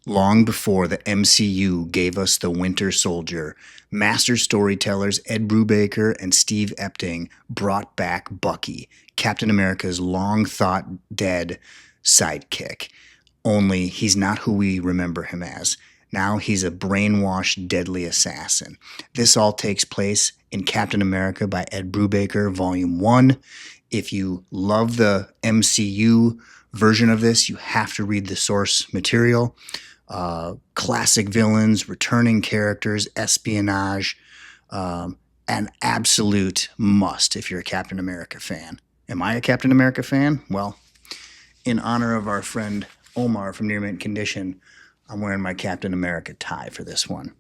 Long before the MCU gave us the Winter Soldier, master storytellers Ed Brubaker and Steve Epting brought back Bucky, Captain America's long thought dead sidekick. Only he's not who we remember him as. Now he's a brainwashed, deadly assassin. This all takes place in Captain America by Ed Brubaker, Volume 1. If you love the MCU version of this, you have to read the source material. Classic villains, returning characters, espionage, an absolute must if you're a Captain America fan. Am I a Captain America fan? Well, in honor of our friend Omar from Near Mint Condition, I'm wearing my Captain America tie for this one.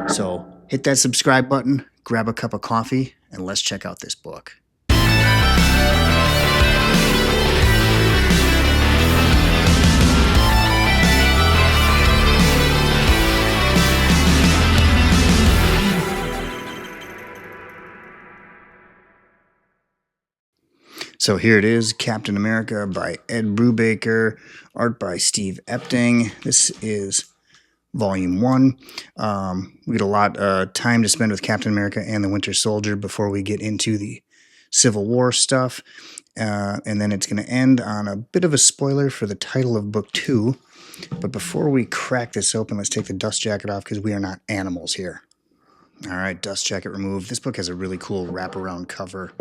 So hit that subscribe button, grab a cup of coffee, and let's check out this book. So here it is, Captain America by Ed Brubaker, art by Steve Epting. This is Volume 1. We get a lot of time to spend with Captain America and the Winter Soldier before we get into the Civil War stuff. And then it's going to end on a bit of a spoiler for the title of Book 2. But before we crack this open, let's take the dust jacket off because we are not animals here. All right, dust jacket removed. This book has a really cool wraparound cover,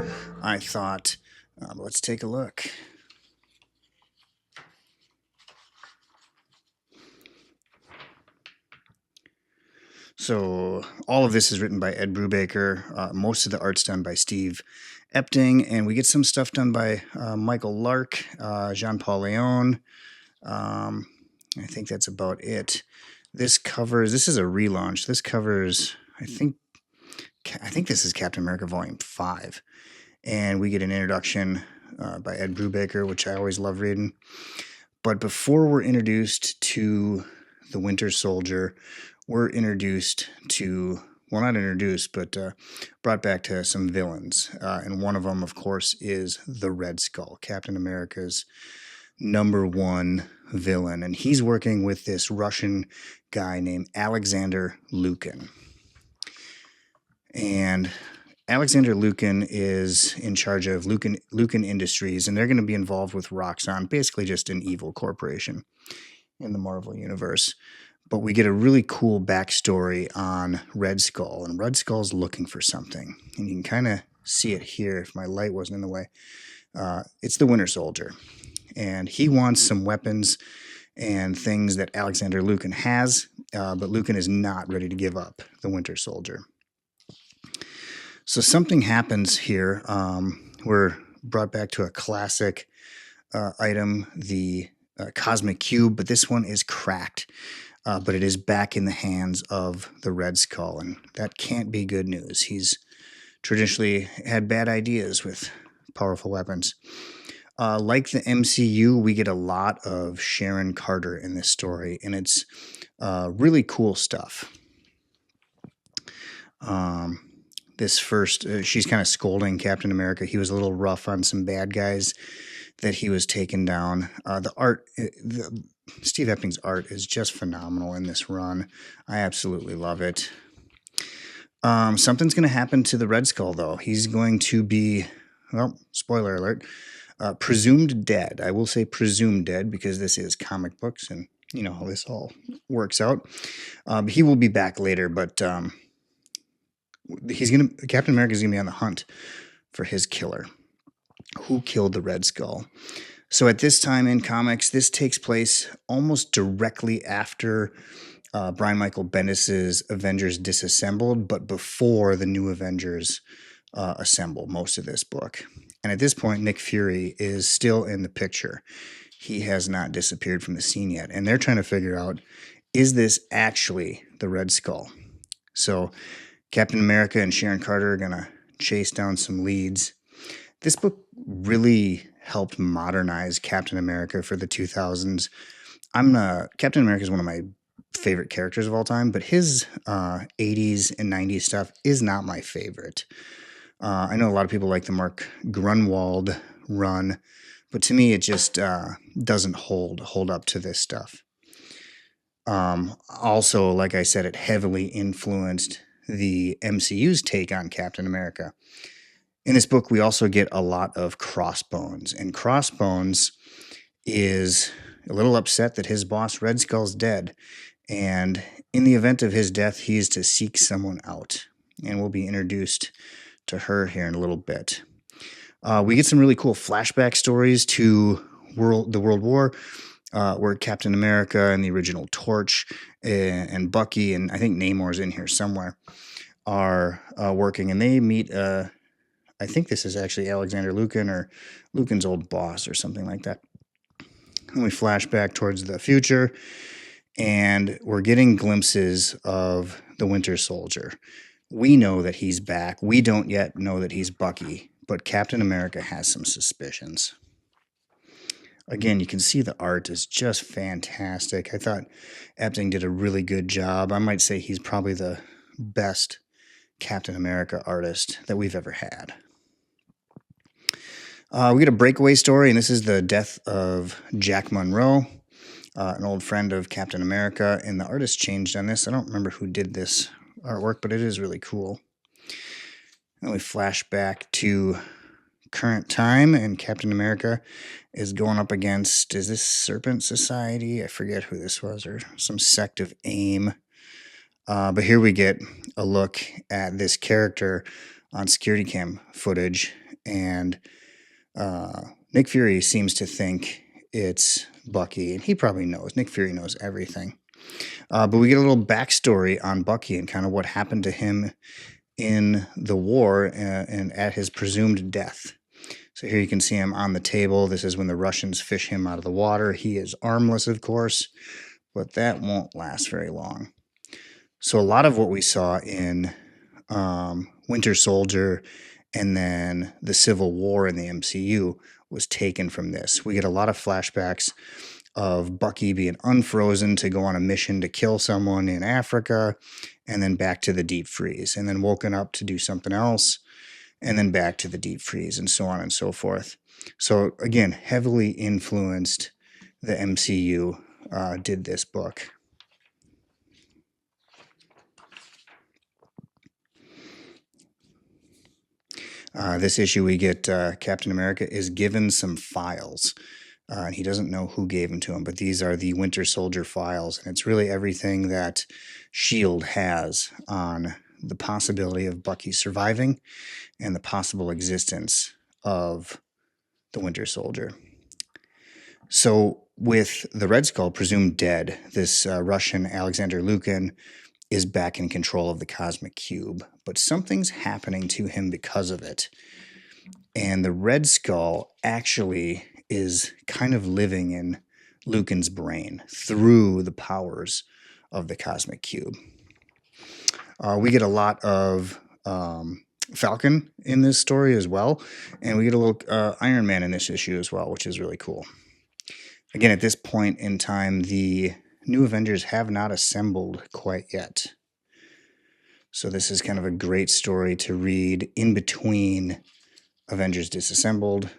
I thought. Let's take a look. So all of this is written by Ed Brubaker. Most of the art's done by Steve Epting, and we get some stuff done by Michael Lark, Jean-Paul Leon. I think that's about it. This is a relaunch. This covers, I think this is Captain America Volume 5. And we get an introduction by Ed Brubaker, which I always love reading. But before we're introduced to the Winter Soldier, we're introduced to, well, not introduced, but brought back to some villains. And one of them, of course, is the Red Skull, Captain America's #1 villain. And he's working with this Russian guy named Alexander Lukin. And Alexander Lukin is in charge of Lukin Industries, and they're going to be involved with Roxxon, basically just an evil corporation in the Marvel Universe. But we get a really cool backstory on Red Skull, and Red Skull's looking for something. And you can kind of see it here if my light wasn't in the way. It's the Winter Soldier, and he wants some weapons and things that Alexander Lukin has, but Lukin is not ready to give up the Winter Soldier. So something happens here. We're brought back to a classic item, the Cosmic Cube, but this one is cracked. But it is back in the hands of the Red Skull, and that can't be good news. He's traditionally had bad ideas with powerful weapons. Like the MCU, we get a lot of Sharon Carter in this story, and it's really cool stuff. She's kind of scolding Captain America. He was a little rough on some bad guys that he was taking down. Steve Epting's art is just phenomenal in this run. I absolutely love it. Something's going to happen to the Red Skull, though. He's going to be, well, spoiler alert, presumed dead. I will say presumed dead because this is comic books, and you know how this all works out. He will be back later, but Captain America's going to be on the hunt for his killer. Who killed the Red Skull? So at this time in comics, this takes place almost directly after Brian Michael Bendis' Avengers Disassembled, but before the new Avengers assemble most of this book. And at this point, Nick Fury is still in the picture. He has not disappeared from the scene yet. And they're trying to figure out, is this actually the Red Skull? So Captain America and Sharon Carter are going to chase down some leads. This book really helped modernize Captain America for the 2000s. Captain America is one of my favorite characters of all time, but his 80s and 90s stuff is not my favorite. I know a lot of people like the Mark Grunwald run, but to me it just doesn't hold up to this stuff. Also, like I said, it heavily influenced the MCU's take on Captain America. In this book, we also get a lot of Crossbones, and Crossbones is a little upset that his boss Red Skull's dead, and in the event of his death, he is to seek someone out, and we'll be introduced to her here in a little bit. We get some really cool flashback stories to the World War, where Captain America and the original Torch and Bucky, and I think Namor's in here somewhere, are working, and they meet, I think this is actually Alexander Lukin or Lukin's old boss or something like that. And we flash back towards the future, and we're getting glimpses of the Winter Soldier. We know that he's back. We don't yet know that he's Bucky, but Captain America has some suspicions. Again, you can see the art is just fantastic. I thought Epting did a really good job. I might say he's probably the best Captain America artist that we've ever had. We get a breakaway story, and this is the death of Jack Monroe, an old friend of Captain America, and the artist changed on this. I don't remember who did this artwork, but it is really cool. And we flash back to current time, and Captain America is going up against, is this Serpent Society? I forget who this was, or some sect of AIM. But here we get a look at this character on security cam footage, and Nick Fury seems to think it's Bucky, and he probably knows. Nick Fury knows everything. But we get a little backstory on Bucky and kind of what happened to him in the war and at his presumed death. So here you can see him on the table. This is when the Russians fish him out of the water. He is armless, of course, but that won't last very long. So a lot of what we saw in Winter Soldier and then the Civil War in the MCU was taken from this. We get a lot of flashbacks of Bucky being unfrozen to go on a mission to kill someone in Africa, and then back to the deep freeze, and then woken up to do something else, and then back to the deep freeze, and so on and so forth. So again, heavily influenced the MCU did this book. This issue we get Captain America is given some files. And he doesn't know who gave them to him, but these are the Winter Soldier files, and it's really everything that S.H.I.E.L.D. has on the possibility of Bucky surviving and the possible existence of the Winter Soldier. So with the Red Skull presumed dead, this Russian Alexander Lukin is back in control of the Cosmic Cube, but something's happening to him because of it. And the Red Skull actually is kind of living in Lukin's brain through the powers of the Cosmic Cube. We get a lot of Falcon in this story as well, and we get a little Iron Man in this issue as well, which is really cool. Again, at this point in time, the New Avengers have not assembled quite yet. So this is kind of a great story to read in between Avengers Disassembled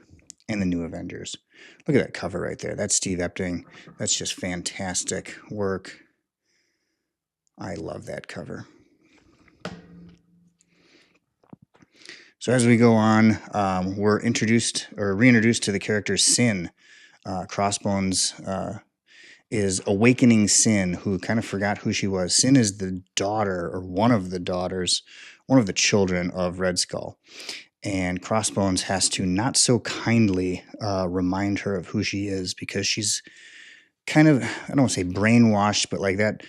and the New Avengers. Look at that cover right there. That's Steve Epting. That's just fantastic work. I love that cover. So as we go on, we're introduced or reintroduced to the character Sin. Crossbones is awakening Sin, who kind of forgot who she was. Sin is the daughter, or one of the daughters, one of the children of Red Skull. And Crossbones has to not so kindly remind her of who she is, because she's kind of, I don't want to say brainwashed, but like that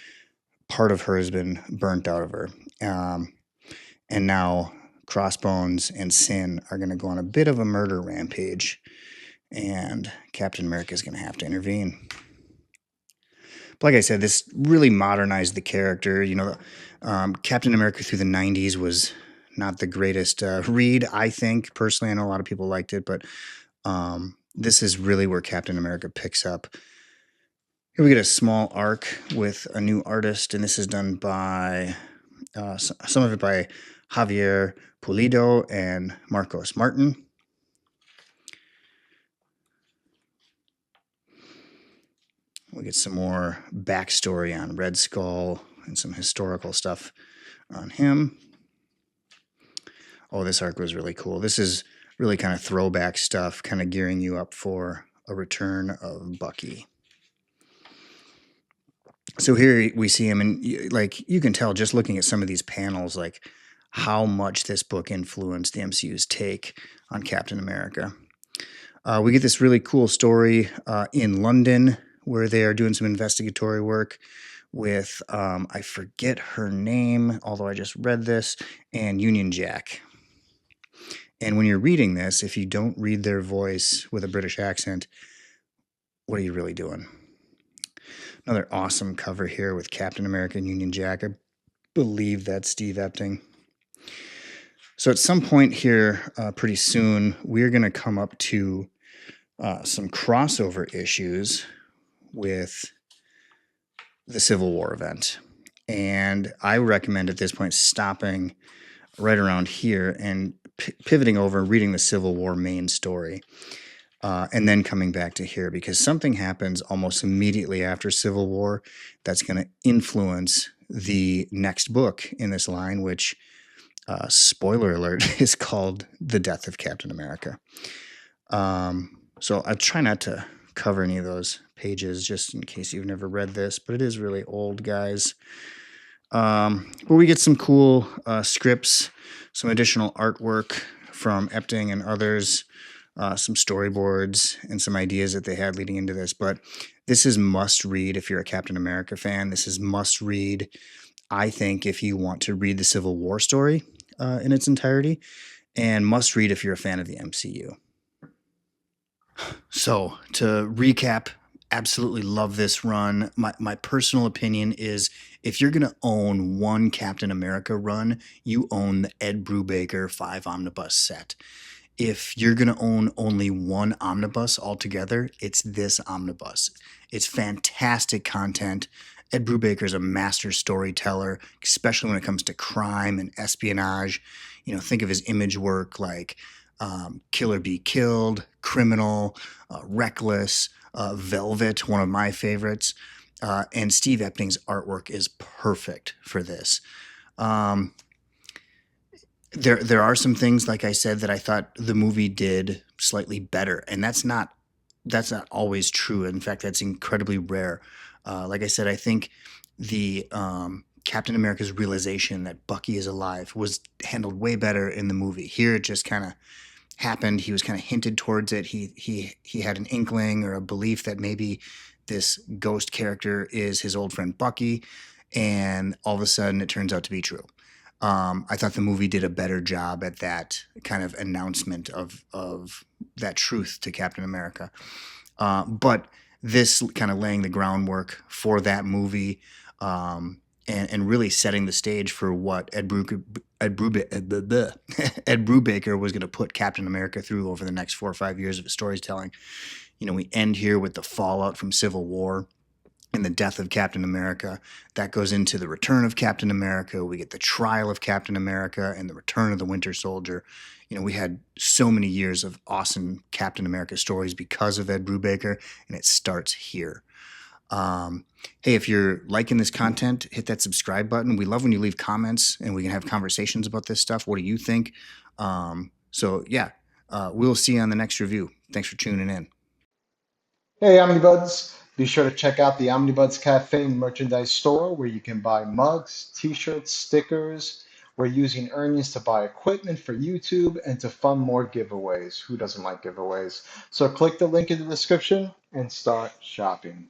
part of her has been burnt out of her. And now Crossbones and Sin are going to go on a bit of a murder rampage, and Captain America is going to have to intervene. But like I said, this really modernized the character. You know, Captain America through the 90s was not the greatest read, I think. Personally, I know a lot of people liked it, but this is really where Captain America picks up. Here we get a small arc with a new artist, and this is done by, some of it by Javier Pulido and Marcos Martin. We get some more backstory on Red Skull and some historical stuff on him. Oh, this arc was really cool. This is really kind of throwback stuff, kind of gearing you up for a return of Bucky. So here we see him, and like you can tell just looking at some of these panels, like how much this book influenced the MCU's take on Captain America. We get this really cool story in London where they are doing some investigatory work with, I forget her name, although I just read this, and Union Jack. And when you're reading this, if you don't read their voice with a British accent, what are you really doing? Another awesome cover here with Captain America and Union Jack. I believe that's Steve Epting. So at some point here, pretty soon, we're going to come up to some crossover issues with the Civil War event. And I recommend at this point stopping right around here and pivoting over, reading the Civil War main story, and then coming back to here, because something happens almost immediately after Civil War that's going to influence the next book in this line, which, spoiler alert, is called The Death of Captain America. So I try not to cover any of those pages just in case you've never read this, but it is really old, guys. But we get some cool scripts, some additional artwork from Epting and others, some storyboards and some ideas that they had leading into this. But this is must read if you're a Captain America fan. This is must read, I think, if you want to read the Civil War story in its entirety, and must read if you're a fan of the MCU. So to recap, absolutely love this run. My personal opinion is if you're going to own one Captain America run, you own the Ed Brubaker 5 Omnibus set. If you're going to own only one omnibus altogether, it's this omnibus. It's fantastic content. Ed Brubaker is a master storyteller, especially when it comes to crime and espionage. You know, think of his image work like Kill or Be Killed, Criminal, Reckless, Velvet, one of my favorites. And Steve Epting's artwork is perfect for this. There are some things, like I said, that I thought the movie did slightly better, and that's not always true. In fact, that's incredibly rare. Like I said, I think the Captain America's realization that Bucky is alive was handled way better in the movie. Here, it just kind of happened. He was kind of hinted towards it. He had an inkling or a belief that maybe this ghost character is his old friend Bucky, and all of a sudden, it turns out to be true. I thought the movie did a better job at that kind of announcement of that truth to Captain America. But this kind of laying the groundwork for that movie, and really setting the stage for what Ed Brubaker was going to put Captain America through over the next 4 or 5 years of his storytelling. You know, we end here with the fallout from Civil War and the death of Captain America. That goes into the return of Captain America. We get the trial of Captain America and the return of the Winter Soldier. You know, we had so many years of awesome Captain America stories because of Ed Brubaker, and it starts here. Hey, if you're liking this content, hit that subscribe button. We love when you leave comments and we can have conversations about this stuff. What do you think? We'll see you on the next review. Thanks for tuning in. Hey, Omnibuds! Be sure to check out the Omnibuds Cafe merchandise store where you can buy mugs, t-shirts, stickers. We're using earnings to buy equipment for YouTube and to fund more giveaways. Who doesn't like giveaways? So click the link in the description and start shopping.